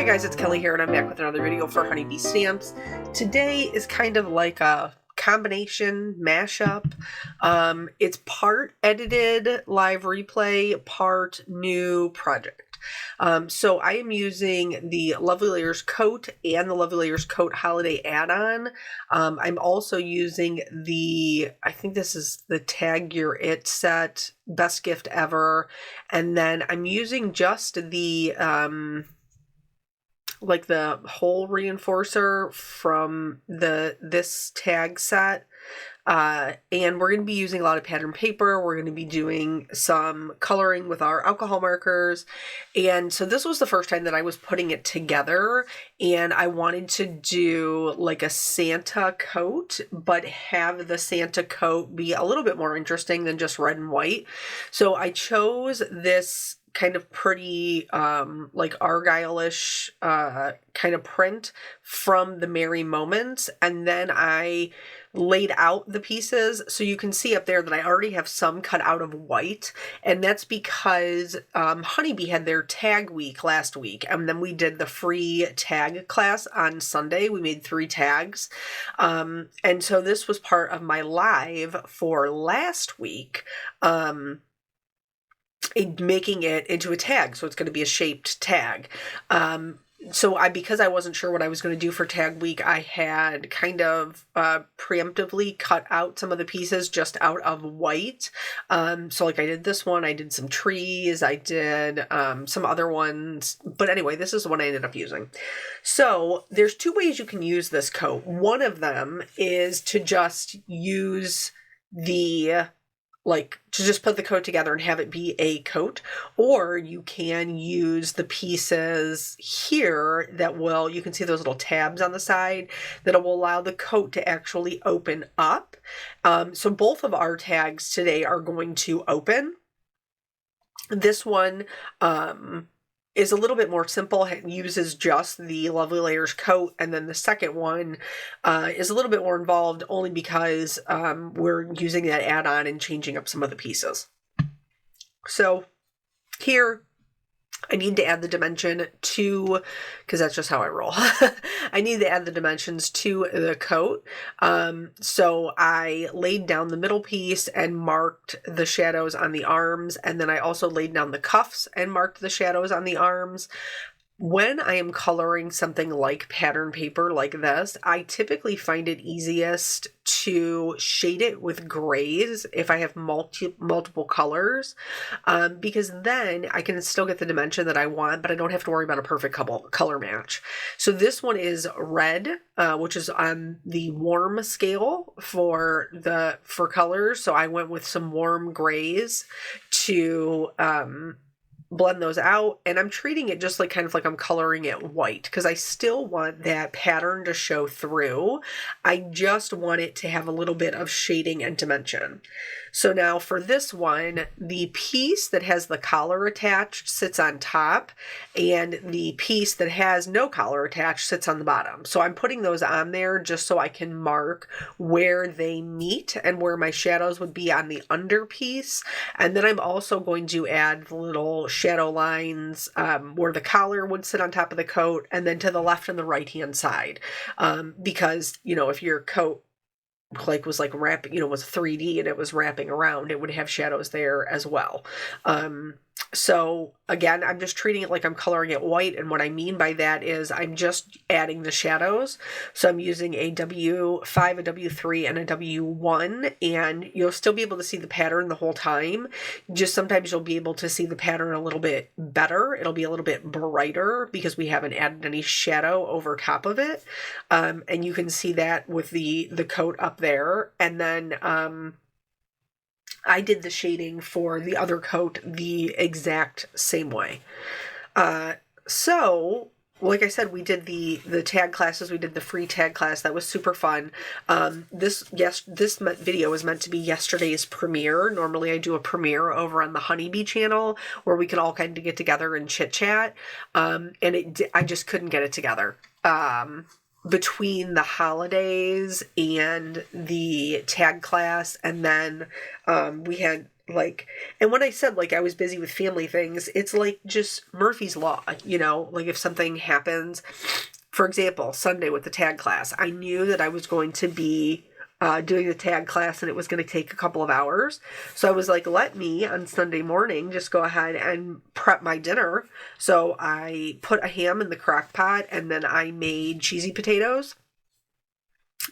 guys, it's Kelly here and I'm back with another video for Honeybee Stamps. Today is kind of like a combination mashup. It's part edited live replay, part new project. So I am using the Lovely Layers Coat and the Lovely Layers Coat Holiday Add-on. I'm also using I think this is the Tag Your It set, Best Gift Ever. And then I'm using just the like the hole reinforcer from this tag set. And we're going to be using a lot of pattern paper. We're going to be doing some coloring with our alcohol markers. And so this was the first time that I was putting it together, and I wanted to do like a Santa coat, but have the Santa coat be a little bit more interesting than just red and white. So I chose this kind of pretty like Argyle-ish kind of print from the Merry Moments, and then I laid out the pieces. So you can see up there that I already have some cut out of white, and that's because Honeybee had their tag week last week, and then we did the free tag class on Sunday. We made 3 tags, and so this was part of my live for last week, making it into a tag. So it's going to be a shaped tag. Because I wasn't sure what I was going to do for tag week, I had kind of preemptively cut out some of the pieces just out of white. So like I did this one, I did some trees, I did some other ones, but anyway, this is the one I ended up using. So there's 2 ways you can use this coat. One of them is to just use to just put the coat together and have it be a coat, or you can use the pieces here you can see those little tabs on the side that will allow the coat to actually open up. So both of our tags today are going to open. This one, is a little bit more simple. It uses just the Lovely Layers coat, and then the second one is a little bit more involved only because we're using that add-on and changing up some of the pieces. So here I need to add the dimension to, because that's just how I roll. I need to add the dimensions to the coat. So I laid down the middle piece and marked the shadows on the arms. And then I also laid down the cuffs and marked the shadows on the arms. When I am coloring something like pattern paper like this, I typically find it easiest to shade it with grays if I have multiple colors, because then I can still get the dimension that I want, but I don't have to worry about a perfect color match. So this one is red, which is on the warm scale for colors. So I went with some warm grays to blend those out, and I'm treating it just like kind of like I'm coloring it white because I still want that pattern to show through. I just want it to have a little bit of shading and dimension. So now for this one, the piece that has the collar attached sits on top, and the piece that has no collar attached sits on the bottom. So I'm putting those on there just so I can mark where they meet and where my shadows would be on the under piece. And then I'm also going to add the little shadow lines where the collar would sit on top of the coat, and then to the left and the right hand side, because if your coat was wrapping, was 3D and it was wrapping around, it would have shadows there as well. So again, I'm just treating it like I'm coloring it white, and what I mean by that is I'm just adding the shadows. So I'm using a W5, a W3, and a W1, and you'll still be able to see the pattern the whole time. Just sometimes you'll be able to see the pattern a little bit better. It'll be a little bit brighter because we haven't added any shadow over top of it. And you can see that with the coat up there. And then I did the shading for the other coat the exact same way. So like I said, we did the tag classes. We did the free tag class. That was super fun. This video was meant to be yesterday's premiere. Normally I do a premiere over on the Honeybee channel where we can all kind of get together and chit chat. And I just couldn't get it together. Between the holidays and the tag class, and then we had Like, and when I said like I was busy with family things, it's like just Murphy's Law, you know, like if something happens, for example, Sunday with the tag class, I knew that I was going to be doing the tag class and it was going to take a couple of hours. So I was like, let me on Sunday morning just go ahead and prep my dinner. So I put a ham in the crock pot and then I made cheesy potatoes.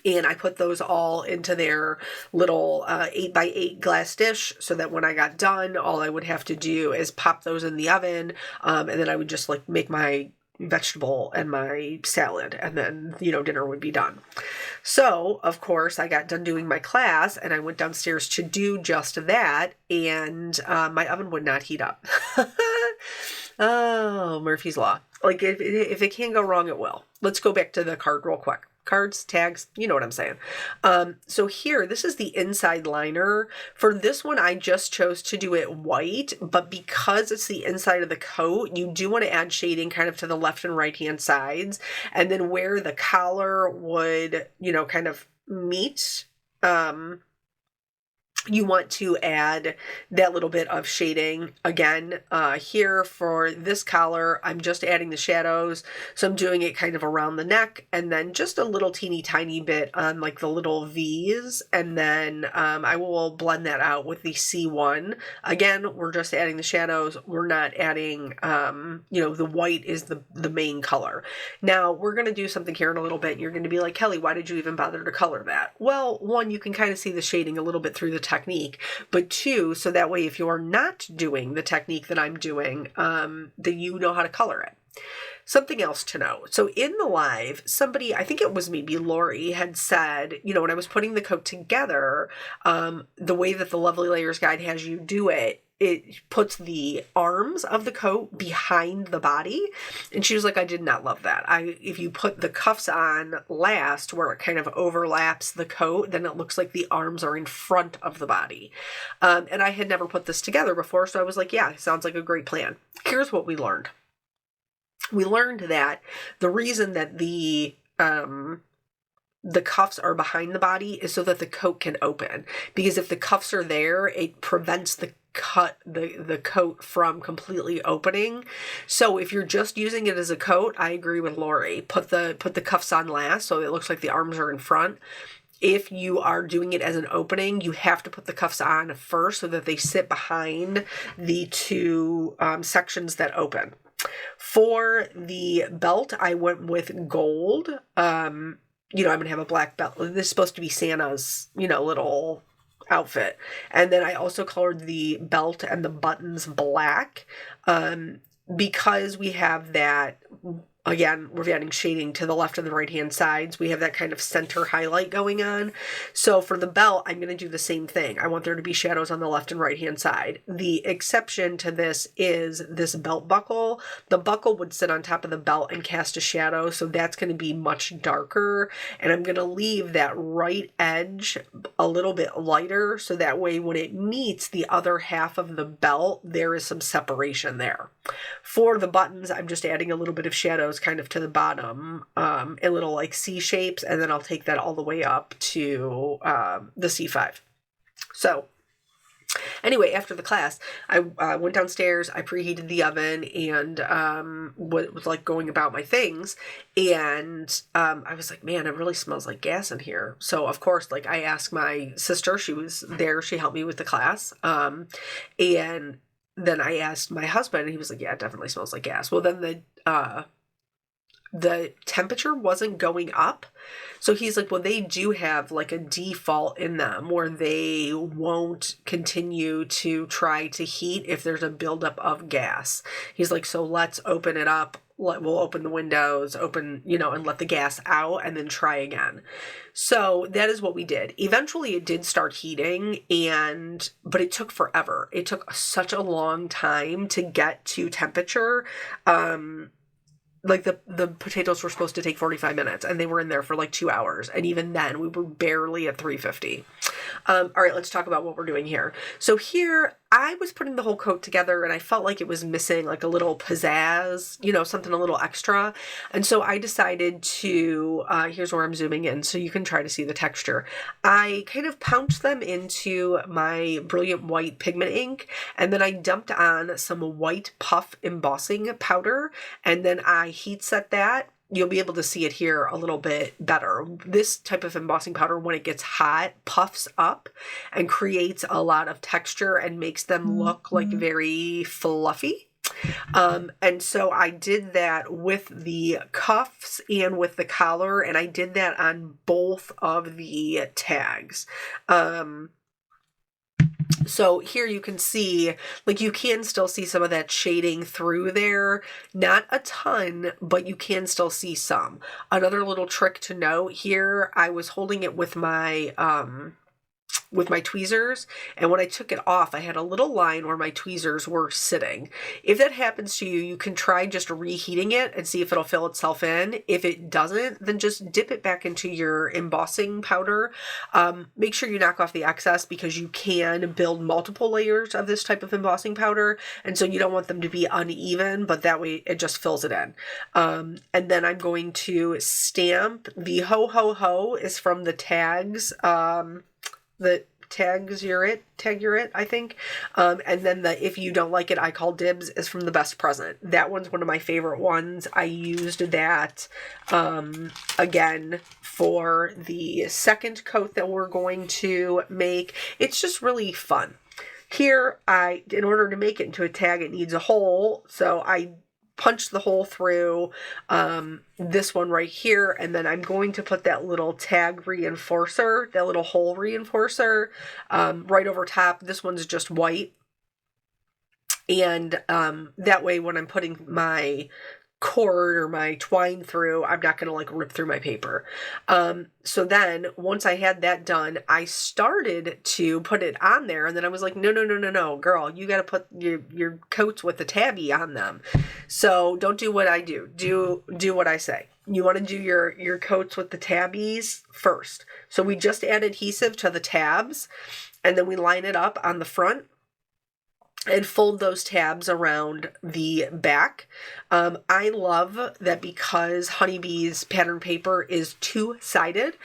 And I put those all into their little 8x8 glass dish so that when I got done, all I would have to do is pop those in the oven. And then I would just like make my vegetable and my salad, and then, you know, dinner would be done. So, of course, I got done doing my class and I went downstairs to do just that, and my oven would not heat up. Oh, Murphy's Law. Like, if it can go wrong, it will. Let's go back to the card real quick. Cards, tags, you know what I'm saying. So here, this is the inside liner. For this one, I just chose to do it white, but because it's the inside of the coat, you do want to add shading kind of to the left and right hand sides. And then where the collar would, you know, kind of meet, you want to add that little bit of shading. Again, here for this collar, I'm just adding the shadows. So I'm doing it kind of around the neck and then just a little teeny tiny bit on like the little V's. And then I will blend that out with the C1. Again, we're just adding the shadows. We're not adding, you know, the white is the main color. Now we're going to do something here in a little bit. You're going to be like, Kelly, why did you even bother to color that? Well, one, you can kind of see the shading a little bit through the technique, but two, so that way if you're not doing the technique that I'm doing, then you know how to color it. Something else to know. So in the live, somebody, I think it was maybe Lori, had said, you know, when I was putting the coat together, the way that the Lovely Layers Guide has you do it, it puts the arms of the coat behind the body. And she was like, I did not love that. If you put the cuffs on last, where it kind of overlaps the coat, then it looks like the arms are in front of the body. And I had never put this together before. So I was like, yeah, sounds like a great plan. Here's what we learned. We learned that the reason that the cuffs are behind the body is so that the coat can open. Because if the cuffs are there, it prevents the coat from completely opening. So if you're just using it as a coat, I agree with Lori. Put the cuffs on last so it looks like the arms are in front. If you are doing it as an opening, you have to put the cuffs on first so that they sit behind the two sections that open. For the belt, I went with gold. You know, I'm going to have a black belt. This is supposed to be Santa's, you know, little outfit. And then I also colored the belt and the buttons black, because we have that, again, we're adding shading to the left and the right hand sides. We have that kind of center highlight going on. So for the belt, I'm going to do the same thing. I want there to be shadows on the left and right hand side. The exception to this is this belt buckle. The buckle would sit on top of the belt and cast a shadow. So that's going to be much darker. And I'm going to leave that right edge a little bit lighter. So that way when it meets the other half of the belt, there is some separation there. For the buttons, I'm just adding a little bit of shadows kind of to the bottom, a little like C shapes, and then I'll take that all the way up to the C5. So anyway, after the class, I went downstairs, I preheated the oven, and was like going about my things, and I was like, man, it really smells like gas in here. So of course, like I asked my sister, she was there, she helped me with the class, and then I asked my husband, and he was like, yeah, it definitely smells like gas. Well, then the temperature wasn't going up. So he's like, well, they do have like a default in them where they won't continue to try to heat if there's a buildup of gas. He's like, so let's open it up. We'll open the windows, you know, and let the gas out and then try again. So that is what we did. Eventually it did start heating, but it took forever. It took such a long time to get to temperature. Like the potatoes were supposed to take 45 minutes and they were in there for like 2 hours. And even then we were barely at 350. All right, let's talk about what we're doing here. So here I was putting the whole coat together and I felt like it was missing like a little pizzazz, something a little extra. And so I decided to, here's where I'm zooming in so you can try to see the texture. I kind of pounced them into my Brilliant White pigment ink, and then I dumped on some white puff embossing powder, and then I heat set that. You'll be able to see it here a little bit better. This type of embossing powder, when it gets hot, puffs up and creates a lot of texture and makes them look like very fluffy. And so I did that with the cuffs and with the collar, and I did that on both of the tags. So here you can see, like, you can still see some of that shading through there. Not a ton, but you can still see some. Another little trick to note here, I was holding it with my tweezers, and when I took it off, I had a little line where my tweezers were sitting. If that happens to you, you can try just reheating it and see if it'll fill itself in. If it doesn't, then just dip it back into your embossing powder. Make sure you knock off the excess, because you can build multiple layers of this type of embossing powder, and so you don't want them to be uneven, but that way it just fills it in. And then I'm going to stamp the Ho Ho Ho is from the tags. The Tag You're It, I think. And then the If You Don't Like It, I Call Dibs is from The Best Present. That one's one of my favorite ones. I used that again for the second coat that we're going to make. It's just really fun. Here, in order to make it into a tag, it needs a hole, so I punch the hole through this one right here, and then I'm going to put that little tag reinforcer, that little hole reinforcer, right over top. This one's just white, and that way when I'm putting my cord or my twine through, I'm not going to like rip through my paper. So then once I had that done, I started to put it on there, and then I was like, no, girl, you got to put your coats with the tabby on them. So don't do what I do. Do what I say. You want to do your coats with the tabbies first. So we just add adhesive to the tabs, and then we line it up on the front and fold those tabs around the back. I love that because Honeybee's pattern paper is two-sided.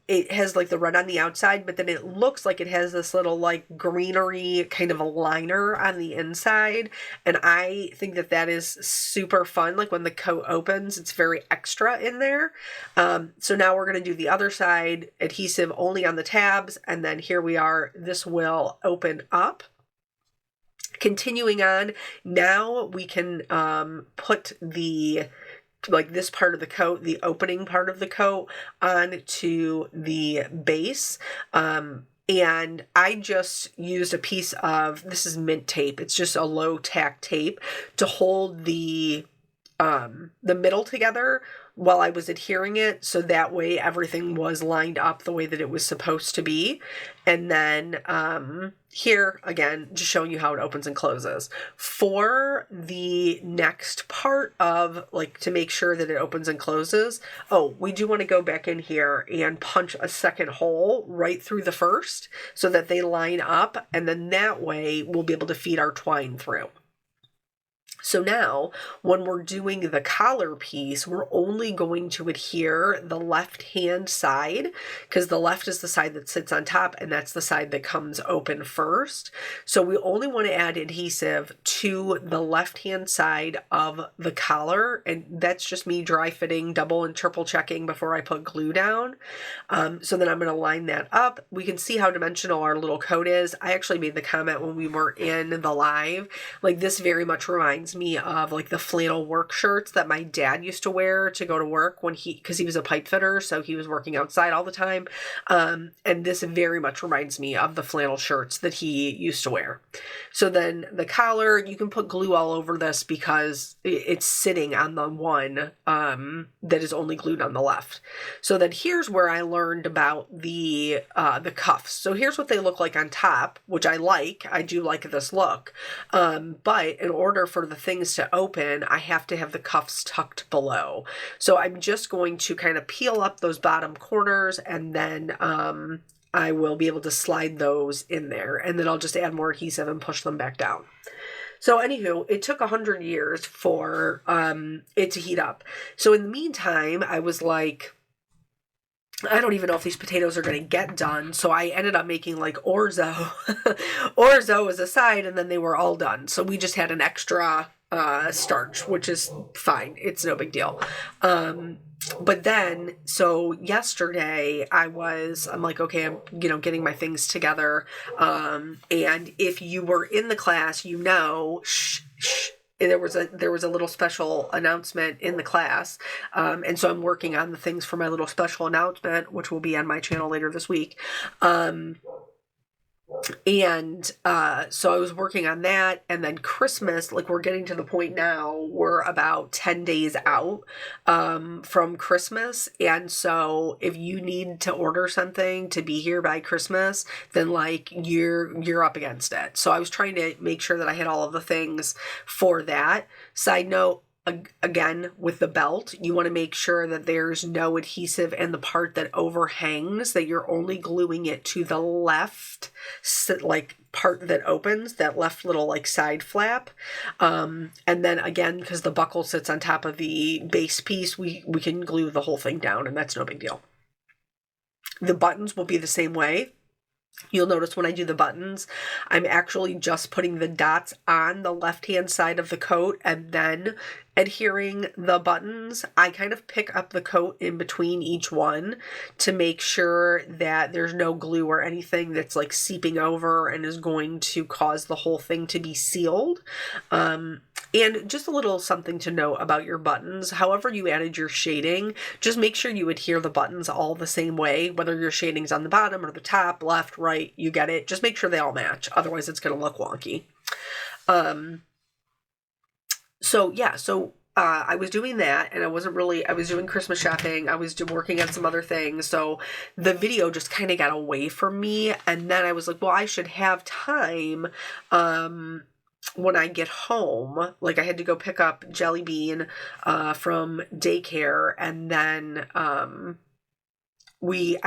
It has like the red on the outside, but then it looks like it has this little like greenery kind of a liner on the inside. And I think that is super fun. Like when the coat opens, it's very extra in there. So now we're going to do the other side, adhesive only on the tabs. And then here we are. This will open up. Continuing on, now we can put this part of the coat, the opening part of the coat, onto the base. And I just used a piece of, this is mint tape. It's just a low tack tape to hold the middle together while I was adhering it, so that way everything was lined up the way that it was supposed to be. And then here, again, just showing you how it opens and closes. For the next part of, like, to make sure that it opens and closes, we do want to go back in here and punch a second hole right through the first so that they line up, and then that way we'll be able to feed our twine through. So now, when we're doing the collar piece, we're only going to adhere the left-hand side, because the left is the side that sits on top, and that's the side that comes open first. So we only want to add adhesive to the left-hand side of the collar, and that's just me dry fitting, double and triple checking before I put glue down. So then I'm going to line that up. We can see how dimensional our little coat is. I actually made the comment when we were in the live, like, this very much reminds me of like the flannel work shirts that my dad used to wear to go to work because he was a pipe fitter, so he was working outside all the time. And this very much reminds me of the flannel shirts that he used to wear. So then the collar, you can put glue all over this because it's sitting on the one that is only glued on the left. So then here's where I learned about the cuffs. So here's what they look like on top, which I like. I do like this look. But in order for the things to open, I have to have the cuffs tucked below. So I'm just going to kind of peel up those bottom corners, and then I will be able to slide those in there, and then I'll just add more adhesive and push them back down. So anywho, it took 100 years for it to heat up. So in the meantime, I was like, I don't even know if these potatoes are going to get done. So I ended up making like orzo. Orzo was a side, and then they were all done. So we just had an extra starch, which is fine. It's no big deal. But then, so yesterday I'm like, okay, I'm, getting my things together. And if you were in the class, there was a little special announcement in the class. And so I'm working on the things for my little special announcement, which will be on my channel later this week. So I was working on that, and then Christmas, like we're getting to the point now, we're about 10 days out, from Christmas. And so if you need to order something to be here by Christmas, then like you're up against it. So I was trying to make sure that I had all of the things for that. Side note, again, with the belt, you want to make sure that there's no adhesive in the part that overhangs, that you're only gluing it to the left, like part that opens, that left little like side flap. And then again, because the buckle sits on top of the base piece, we can glue the whole thing down, and that's no big deal. The buttons will be the same way. You'll notice when I do the buttons, I'm actually just putting the dots on the left-hand side of the coat and then adhering the buttons. I kind of pick up the coat in between each one to make sure that there's no glue or anything that's like seeping over and is going to cause the whole thing to be sealed. And just a little something to know about your buttons. However you added your shading, just make sure you adhere the buttons all the same way, whether your shading's on the bottom or the top, left, right, you get it. Just make sure they all match. Otherwise it's going to look wonky. I was doing that, and I was doing Christmas shopping. I was working on some other things. So the video just kind of got away from me. And then I was like, well, I should have time, when I get home. Like I had to go pick up Jelly Bean from daycare, and then I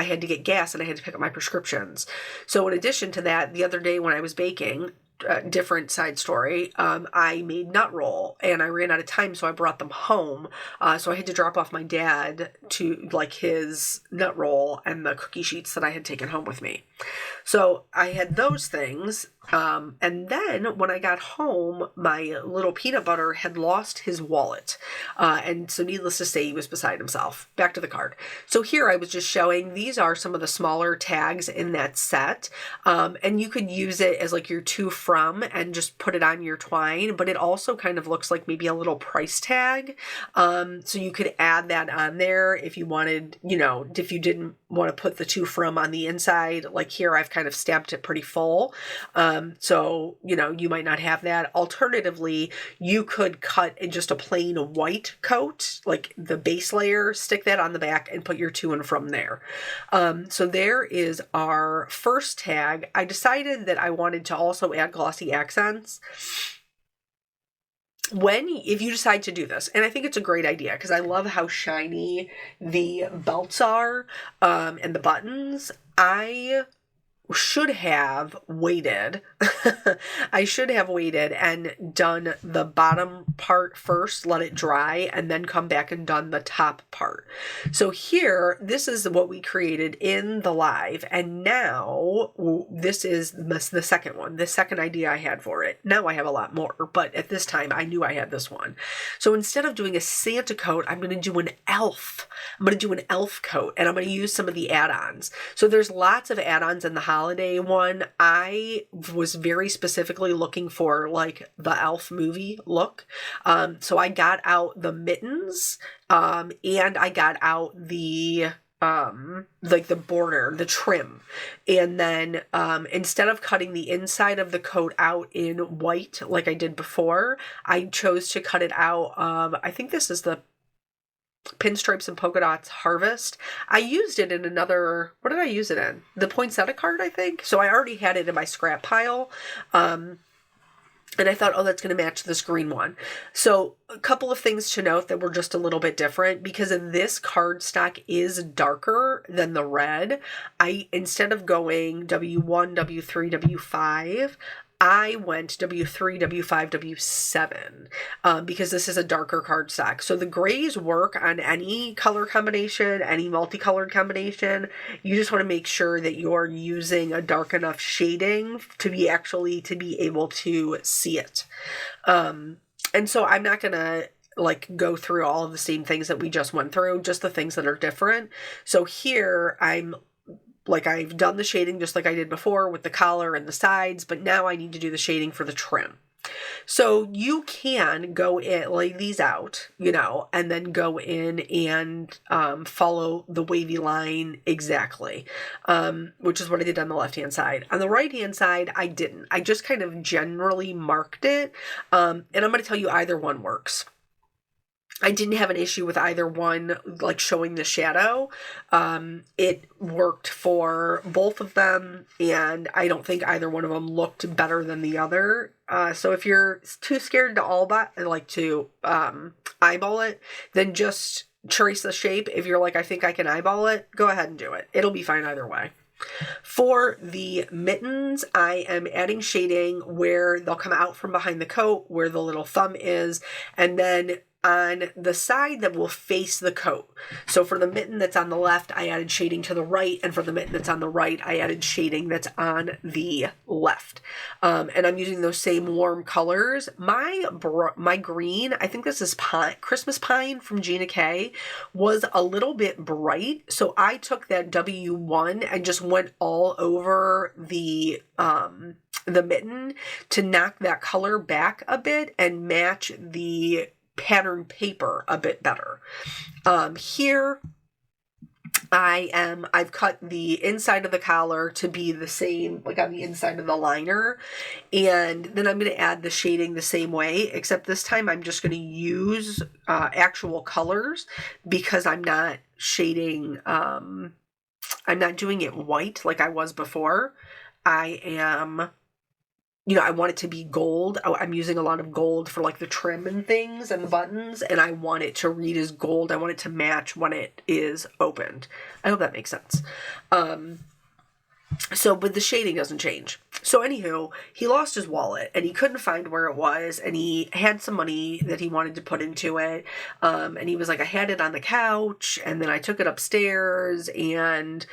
had to get gas, and I had to pick up my prescriptions. So in addition to that, the other day when I was baking, different side story, I made nut roll, and I ran out of time, so I brought them home. So I had to drop off my dad to like his nut roll and the cookie sheets that I had taken home with me. So I had those things. And then when I got home, my little peanut butter had lost his wallet. And so needless to say, he was beside himself. Back to the card. So here I was just showing, these are some of the smaller tags in that set. And you could use it as like your to from and just put it on your twine, but it also kind of looks like maybe a little price tag. So you could add that on there if you wanted, if you didn't want to put the to from on the inside. Like here, I've kind of stamped it pretty full. So, you might not have that. Alternatively, you could cut just a plain white coat, like the base layer, stick that on the back and put your to and from there. So there is our first tag. I decided that I wanted to also add glossy accents. If you decide to do this, and I think it's a great idea because I love how shiny the belts are, and the buttons, I should have waited. I should have waited and done the bottom part first, let it dry, and then come back and done the top part. So here, this is what we created in the live, and now this is the second one, the second idea I had for it. Now I have a lot more, but at this time I knew I had this one. So instead of doing a Santa coat, I'm going to do an elf. I'm going to do an elf coat, and I'm going to use some of the add-ons. So there's lots of add-ons in the holiday one. I was very specifically looking for like the elf movie look. So I got out the mittens, and I got out the like the border, the trim. And then instead of cutting the inside of the coat out in white like I did before, I chose to cut it out. I think this is the Pinstripes and Polka Dots Harvest. I used it in another, what did I use it in? The poinsettia card, I think. So I already had it in my scrap pile. And I thought, oh, that's going to match this green one. So a couple of things to note that were just a little bit different because this cardstock is darker than the red. Instead of going W1, W3, W5, I went W3, W5, W7 because this is a darker cardstock. So the grays work on any color combination, any multicolored combination. You just want to make sure that you're using a dark enough shading to be able to see it. And so I'm not going to go through all of the same things that we just went through, just the things that are different. So here I've done the shading just like I did before with the collar and the sides, but now I need to do the shading for the trim. So you can go in, lay these out, and then go in and follow the wavy line exactly, which is what I did on the left-hand side. On the right-hand side, I didn't. I just kind of generally marked it, and I'm going to tell you either one works. I didn't have an issue with either one, showing the shadow. It worked for both of them, and I don't think either one of them looked better than the other. So if you're too scared to eyeball it, then just trace the shape. If you're I think I can eyeball it, go ahead and do it. It'll be fine either way. For the mittens, I am adding shading where they'll come out from behind the coat, where the little thumb is, and then on the side that will face the coat. So for the mitten that's on the left, I added shading to the right, and for the mitten that's on the right, I added shading that's on the left. And I'm using those same warm colors. My green, I think this is Christmas Pine from Gina K, was a little bit bright, so I took that W1 and just went all over the mitten to knock that color back a bit and match the pattern paper a bit better. Here I've cut the inside of the collar to be the same, on the inside of the liner, and then I'm going to add the shading the same way, except this time I'm just going to use actual colors because I'm not shading, I'm not doing it white like I was before. I want it to be gold. I'm using a lot of gold for the trim and things and the buttons, and I want it to read as gold. I want it to match when it is opened. I hope that makes sense. But the shading doesn't change. So anywho, he lost his wallet and he couldn't find where it was, and he had some money that he wanted to put into it. And he was like, I had it on the couch and then I took it upstairs. And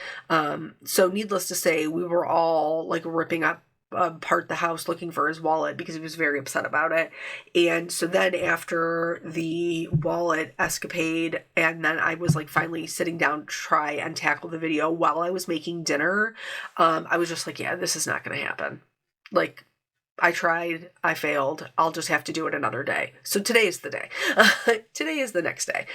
so needless to say, we were all ripping up apart the house looking for his wallet because he was very upset about it. And so then after the wallet escapade, and then I was finally sitting down to try and tackle the video while I was making dinner, I was just yeah, this is not going to happen. I tried, I failed, I'll just have to do it another day. So today is the day. Today is the next day.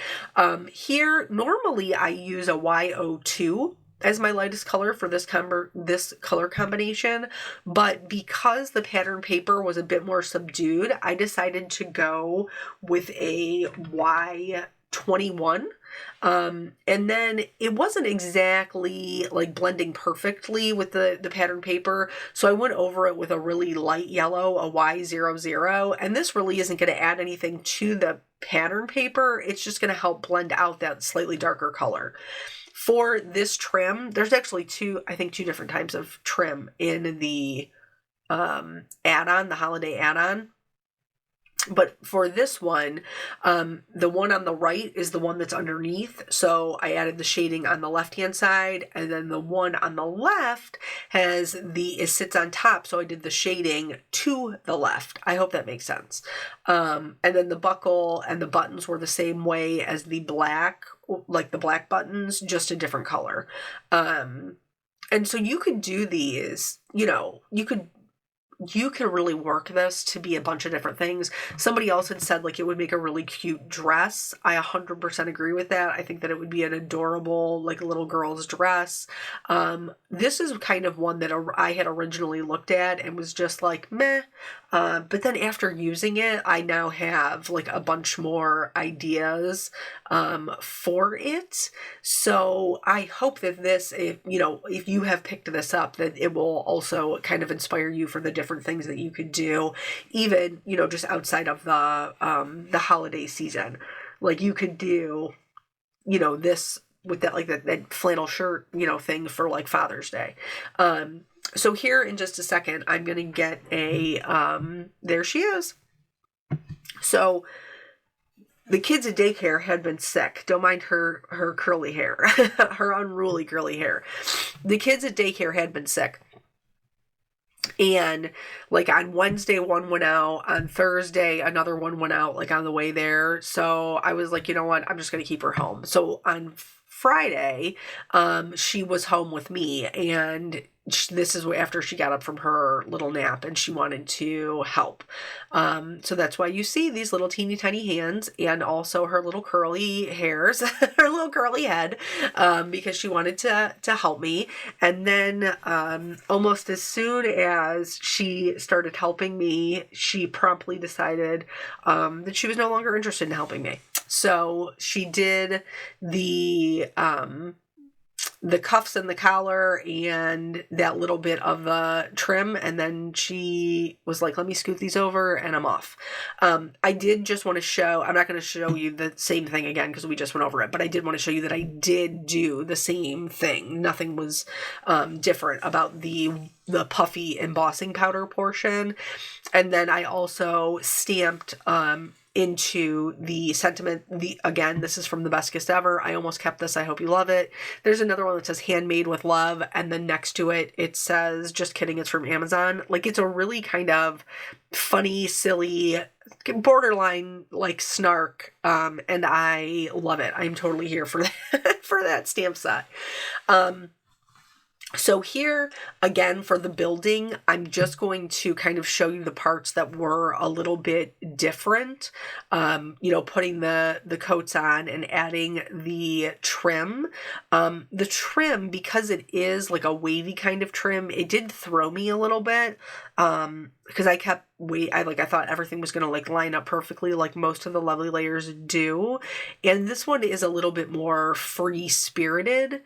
Here, normally I use a Y02 as my lightest color for this color combination, but because the pattern paper was a bit more subdued, I decided to go with a Y21. And then it wasn't exactly blending perfectly with the pattern paper, so I went over it with a really light yellow, a Y00, and this really isn't going to add anything to the pattern paper. It's just going to help blend out that slightly darker color. For this trim, there's actually two different types of trim in the add-on, the holiday add-on. But for this one, the one on the right is the one that's underneath. So I added the shading on the left-hand side, and then the one on the left it sits on top. So I did the shading to the left. I hope that makes sense. And then the buckle and the buttons were the same way as the black, the black buttons, just a different color. And so you could do these, you can really work this to be a bunch of different things. Somebody else had said it would make a really cute dress. I 100% agree with that. I think that it would be an adorable little girl's dress. This is kind of one that I had originally looked at and was just meh. But then after using it, I now have a bunch more ideas for it. So I hope that this, if you have picked this up, that it will also kind of inspire you for the different different things that you could do, even, you know, just outside of the holiday season. Like you could do, you know, this with that, like that flannel shirt, you know, thing for like Father's Day. So here in just a second, I'm going to get there she is. So the kids at daycare had been sick. Don't mind her curly hair, her unruly curly hair. The kids at daycare had been sick. And like on Wednesday, one went out. On Thursday, another one went out, like on the way there. So I was like, you know what? I'm just going to keep her home. So on Friday, she was home with me, and this is after she got up from her little nap and she wanted to help. So that's why you see these little teeny tiny hands and also her little curly hairs, her little curly head, because she wanted to help me. And then almost as soon as she started helping me, she promptly decided that she was no longer interested in helping me. So she did the cuffs and the collar and that little bit of the trim, and then she was like, let me scoot these over, and I'm off. I did just want to show, I'm not going to show you the same thing again because we just went over it, but I did want to show you that I did do the same thing. Nothing was different about the puffy embossing powder portion. And then I also stamped into the sentiment, again, this is from The Best Gift Ever. I almost kept this. I hope you love it. There's another one that says handmade with love, and then next to it, it says, just kidding, it's from Amazon. Like, it's a really kind of funny, silly, borderline like snark, and I love it. I'm totally here for that, for that stamp set. So here, again, for the building, I'm just going to kind of show you the parts that were a little bit different. You know, putting the coats on and adding the trim. The trim, because it is like a wavy kind of trim, it did throw me a little bit. Because I kept I thought everything was going to like line up perfectly like most of the Lovely Layers do. And this one is a little bit more free-spirited.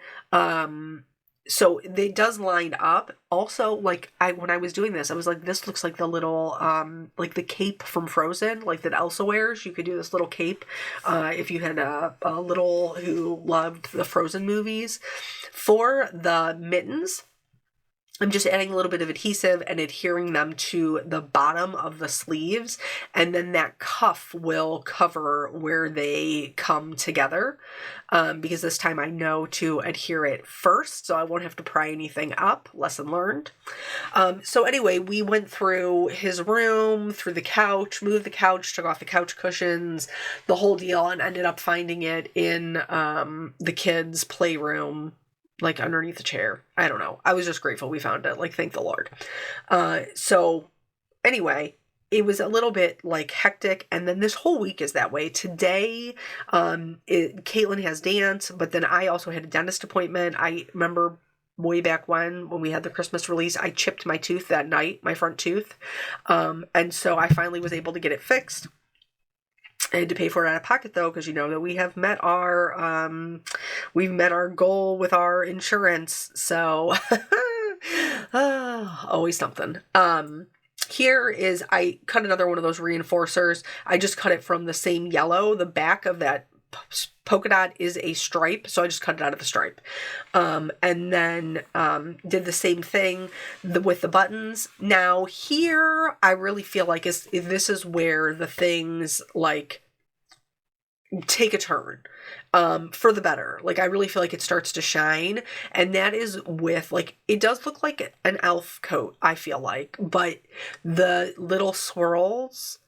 So it does line up. Also, like when I was doing this, I was like, this looks like the little, like the cape from Frozen, like that Elsa wears. You could do this little cape if you had a little who loved the Frozen movies. For the mittens, I'm just adding a little bit of adhesive and adhering them to the bottom of the sleeves, and then that cuff will cover where they come together, because this time I know to adhere it first, so I won't have to pry anything up. Lesson learned. So anyway, we went through his room, through the couch, moved the couch, took off the couch cushions, the whole deal, and ended up finding it in the kids' playroom, like underneath the chair. I don't know. I was just grateful we found it. Like, thank the Lord. So anyway, it was a little bit like hectic. And then this whole week is that way. Today, Caitlin has dance, but then I also had a dentist appointment. I remember way back when we had the Christmas release, I chipped my tooth that night, my front tooth. And so I finally was able to get it fixed. I had to pay for it out of pocket though, because you know that we have met our goal with our insurance. So always something. Here is, I cut another one of those reinforcers. I just cut it from the same yellow. The back of that polka dot is a stripe, so I just cut it out of the stripe. And then did the same thing with the buttons. Now here, I really feel like this is where the things like take a turn for the better. Like, I really feel like it starts to shine, and that is with, like, it does look like an elf coat, I feel like, but the little swirls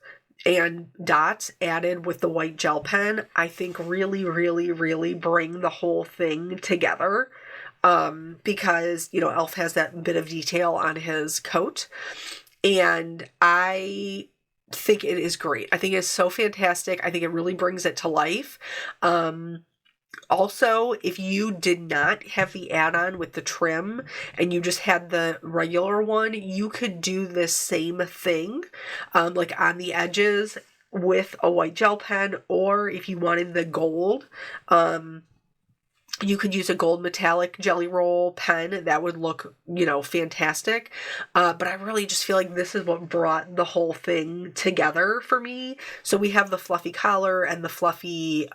and dots added with the white gel pen, I think really, really, really bring the whole thing together. Because, you know, Elf has that bit of detail on his coat, and I think it is great. I think it's so fantastic. I think it really brings it to life. Also, if you did not have the add-on with the trim and you just had the regular one, you could do this same thing, like on the edges with a white gel pen, or if you wanted the gold, You could use a gold metallic Jelly Roll pen. That would look, fantastic. But I really just feel like this is what brought the whole thing together for me. So we have the fluffy collar and the fluffy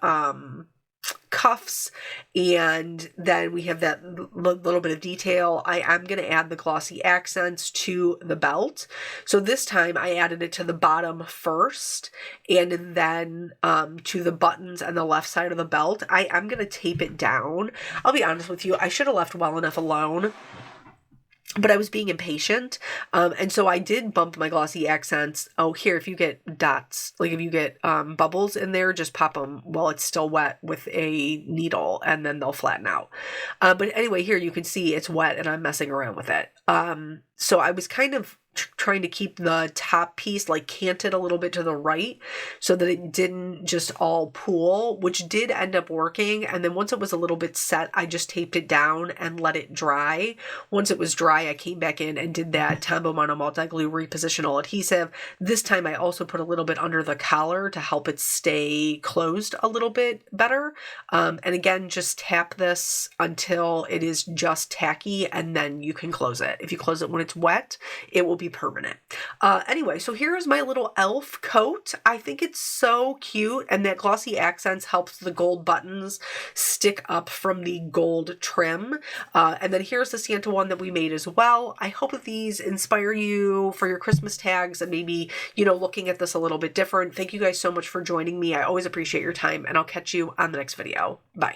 cuffs, and then we have that little bit of detail. I am going to add the glossy accents to the belt. So this time I added it to the bottom first, and then to the buttons and the left side of the belt. I am going to tape it down. I'll be honest with you, I should have left well enough alone, but I was being impatient. And so I did bump my glossy accents. Oh, here, if you get dots, like if you get bubbles in there, just pop them while it's still wet with a needle, and then they'll flatten out. But anyway, here you can see it's wet and I'm messing around with it. So I was kind of trying to keep the top piece like canted a little bit to the right so that it didn't just all pool, which did end up working. And then once it was a little bit set, I just taped it down and let it dry. Once it was dry, I came back in and did that Tombow Mono Multi-Glue repositional adhesive. This time I also put a little bit under the collar to help it stay closed a little bit better. And again, just tap this until it is just tacky, and then you can close it. If you close it when it's wet, it will be permanent. Anyway, so here's my little elf coat. I think it's so cute, and that glossy accents helps the gold buttons stick up from the gold trim. And then here's the Santa one that we made as well. I hope that these inspire you for your Christmas tags and maybe, looking at this a little bit different. Thank you guys so much for joining me. I always appreciate your time, and I'll catch you on the next video. Bye.